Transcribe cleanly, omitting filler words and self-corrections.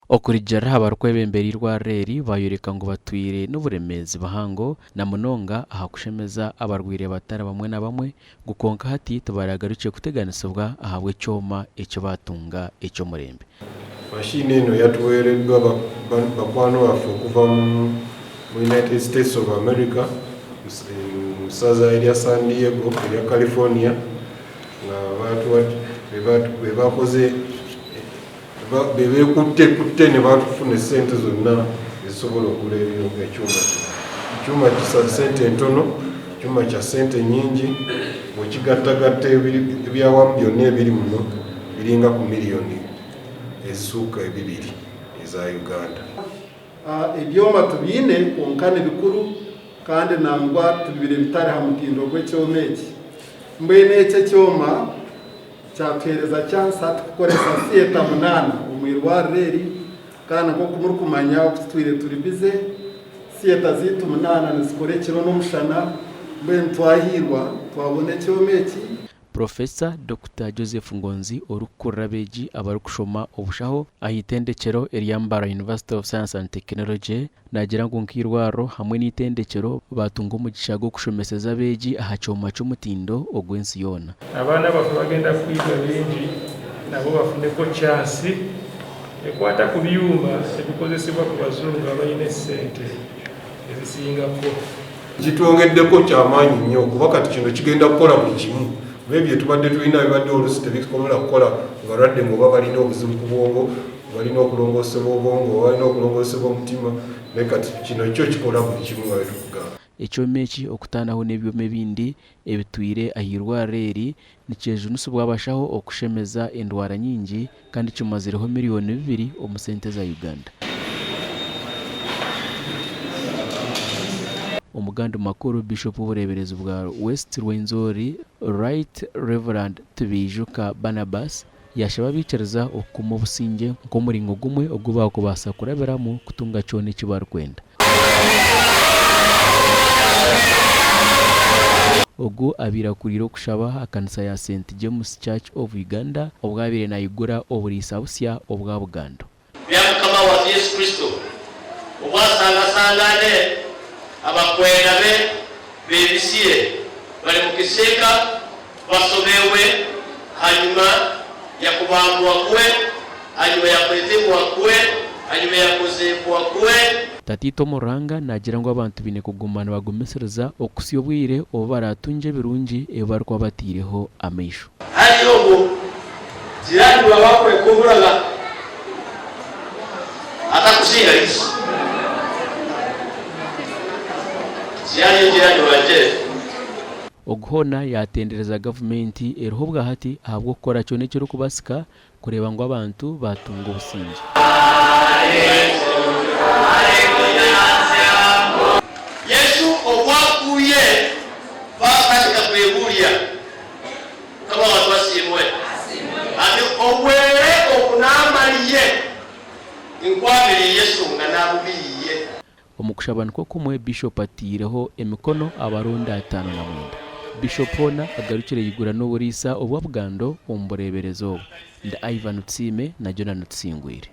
okurijara abarkwebemberirwa reri bayoreka ngo batwire n'uburemezi bahango na munonga aha kushemeza abarwire batara bamwe na bamwe gukonka hati tubaragarukiye kuteganisibwa ahabwe cyoma icyo batunga icyo murembe. Mashini eno yatuwereddwa bakwano baffe okuva mu United States of America mu ssaza erya San Diego erya California nga bebakoze bebekutte ne batufuna esente zonna ezisobola okugula ekyuma. Ekyuma kisa sente ntono, ekyuma kya sente nyingi, bwekigattagatta ebyawamu byonna ebiri muno biringa ku miliyoni ezisuuka 2 eza Uganda. Ebyoma tubiine konkane bikuru kandi nangwa tubire bitari ha mutindo gw'ekyoma eki. Mbwene ekyo kyoma kyatuhereza chansa tukukoresa theater 8 omwirwa reri kana ko kumurkumanya okutwire turi bize theater zitu 8 nizikore kiro n'omushana mbwene twahirwa twabone ekyoma eki. Professor Dr. Joseph Ngonzi orukurrabeji abarukushoma obushaho ahitendekero eryambara University of Science and Technology nagira ngo nkirwaro hamwe n'itendekero batunga umugisha go kushomeseza beji aha cyoma cy'umutindo ogwensi yona. Abana bafu bagenda kwiga benji nabo bafune ko chance ekwata ku byuma ebikozesebwa ku bazungu abayine sente ebisinga ko kitwongeddeko kyamaanyi nnyo kuba kati kino kigenda kukola buli kimu. Maybe tubadde tulina bibadde olusi tebikola kukola balwadde ngoba balina obuzibu ku bwongo, balina okulongoosebwa obwongo, balina okulongoosebwa omutima, naye kati kino kyo kikola buli kimu nga wetukugamba. Ekyoma eki okutaanaho n'ebyoma ebindi ebitwire ahirwa reri nikyejunusibwa abashaho okushemeza endwara nyingi kandi kimazireho miliyoni 2 omu sente za Uganda. Omuganda makuru Bishop w'ubureberezi bwa West Rwenzori Right Reverend Tubijuka Barnabas yashaba bicariza okuma obusinge nk'omuringo gumwe ogwo bakubasa kurabiramu kutunga cyone kibarkwenda. Ogu abirakuriro kushaba akanisa ya St James Church of Uganda obwabire nayigura oburisa busya obwa Buganda. Byakama wa Yesu Kristo obwasanga abakwera bebisiye bali mu kiseka basomewe hanyuma ya kubambwa kwe hanyuma ya kwezebwa kwe hanyuma ya kuzebwa kwe. Tatito Moranga nagira ngo abantu bine kugumana bagumesereza okusiyobwire obo baratunje birungi ebarwa batireho ameisho. Hali yobo jirani wabakwe kumburaga atakusinga isi Oguhona yatendereza gavumenti eruhobwa hati ahabwo kukora cyone cyo kubasika kureba ngo abantu batunga obusinge. Yesu obwakuye bakatika kwebulia kama watu wasimwe ati obwere okunamaliye inkwabiri Yesu nganabubiye. Omukushabana ko kumwe Bishop atireho emikono abaronda 5 na 9. Bishop hona agarukire yigura no burisa obwa Bugando ombureberezo nda Ivan Tsime na Jonathan Tsingwire.